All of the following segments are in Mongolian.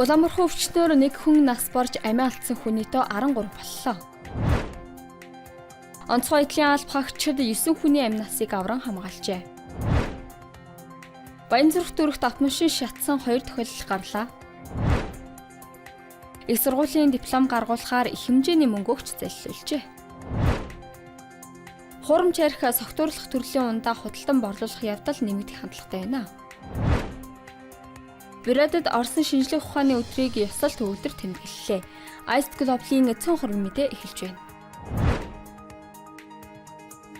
Улаанмархан өвчтнөөр нэг хүн нас барж амиа алдсан хүний тоо 13 боллоо. Онцгой эдлийн алба хаагчид 9 хүний амь насыг авран хамгаалжээ. Баянзүрх дүүрэгт автомашин шатсан 2 тохиолдол гарлаа. Их сургуулийн диплом гаргуулахаар их хэмжээний мөнгө өгч залилуулжээ. Хурамч арх согтуурлах төрлийн ундаа худалдан борлуулах явдал нэмэгдэх хандлагатай байна. Брэдэд Орсын шинжлэх ухааны өдрийг ёсолт өдөр тэмдэглэлээ. Ice Global-ийн цөөн хурмын мэдээ эхэлж байна.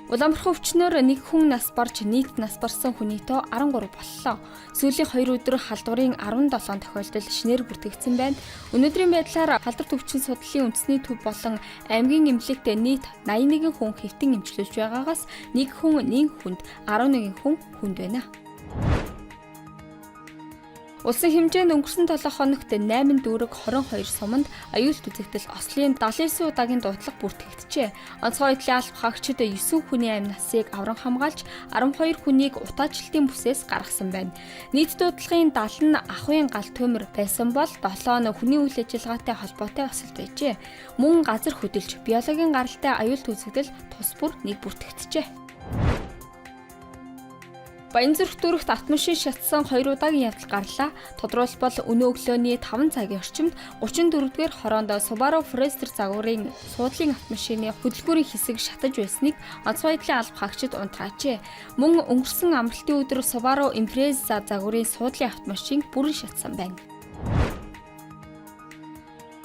Улаанмархан өвчнөөр нэг хүн нас барж нийт нас барсан хүний тоо 13 боллоо. Сүүлийн 2 өдөр халдварын 17 тохиолдол шинээр бүртгэгдсэн байна. Өнөөдрийн байдлаар халдвар төвчин судлалын үндэсний төв болон аймгийн эмнэлэгт нийт 81 хүн хэвтэн эмчилүүлж байгаагаас нэг хүн нэн хүнд 11 хүн хүнд байна. Улсын хэмжээнд өнгөрсөн 7 хоногт 8 дүүрэг 22 суманд аюулт үзэгдэл Ослын 79 удаагийн дуудлага бүртгэгджээ. Онцгой эдлийн алба хаагчид 9 хүний амь насыг авран хамгаалж 12 хүнийг утаачлалтын бүсээс гаргасан байна. Нийт дуудлагын 70 нь ахуйн гал төмөр байсан бол 7 нь хүний үйл ажиллагаатай холбоотой осол байжээ. Мөн газар хөдөлж биологийн гаралтай аюулт үзэгдэл тус бүр нэг бүртгэгджээ. Баянзүрх дүүрэгт автомашин шатсан 2 удаагийн явдал гарлаа. Тодорхойлбол өнөө өглөөний 5 цагийн орчимд 34-р хороонд Subaru Forester загварын суудлын автомашины хөдөлгүүрийн хэсэг шатаж байсныг онцгой эдлийн алба хаагчид унтраажээ. Мөн өнгөрсөн амралтын өдөр Subaru Impreza загварын суудлын автомашин бүрэн шатсан байна.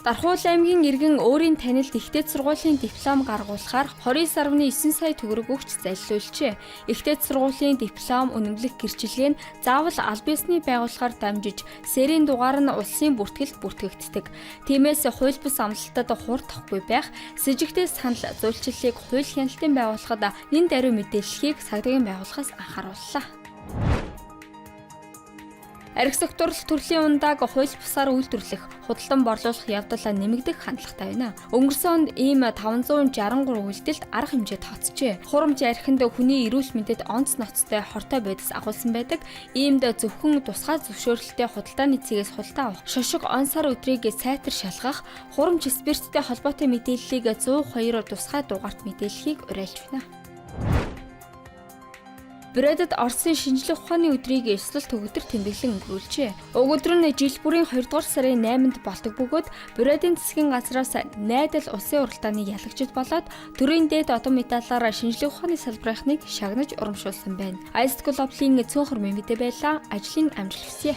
Дархуул аймгийн иргэн өөрийн танилд ихтэйд сургуулийн диплом гаргуулахаар 29.9 сая төгрөг өгч залилуулжээ. Ихтэйд сургуулийн диплом үнэмлэх гэрчилгээ нь заавал аль биесний байгууллагаар дамжиж сэрийн дугаар нь улсын бүртгэлд бүртгэгддэг. Тиймээс хууль бус амлалтад хуурдахгүй байх, с жигтэй санал зөвлөлийг хууль хяналтын байгууллагад нэн даруй мэдээллийг цагдаагийн байгууллагаас анхаарууллаа. Арх согтуурлах төрлийн ундааг хууль бусаар үйлдвэрлэх, худалдан борлуулах явдал нэмэгдэх хандлагатай байна. Өнгөрсөн онд ийм 563 үйлдэлд арга хэмжээ тооцжээ. Хурамч архинд хүний эрүүл мэндэд онц ноцтой хортой байдас агуулсан байдаг. Иймд зөвхөн тусгай зөвшөөрөлттэй худалдааны цэгээс худалдаа авах, шошиг он сар өдрийг сайтар шалгах, хурамч спирттэй холбоотой мэдээллийг 102 тусгай дугаарт мэдээлэхийг уриалж байна. Брэдэд Орсын шинжлэх ухааны өдрийг ёслолт өдөр тэмдэглэн өнгөрүүлжээ. Уг өдөр нь жил бүрийн 2 дугаар сарын 8-нд болдог бөгөөд Брэдийн засгийн газраас найдал улсын уралдааны ялагчид болоод төрийн дээд одон медалаар шинжлэх ухааны салбарынхныг шагнаж урамшуулсан байна. Ice Global-ийн цөөн хурмын мэдээ байлаа. Ажлын амжилт хүсье.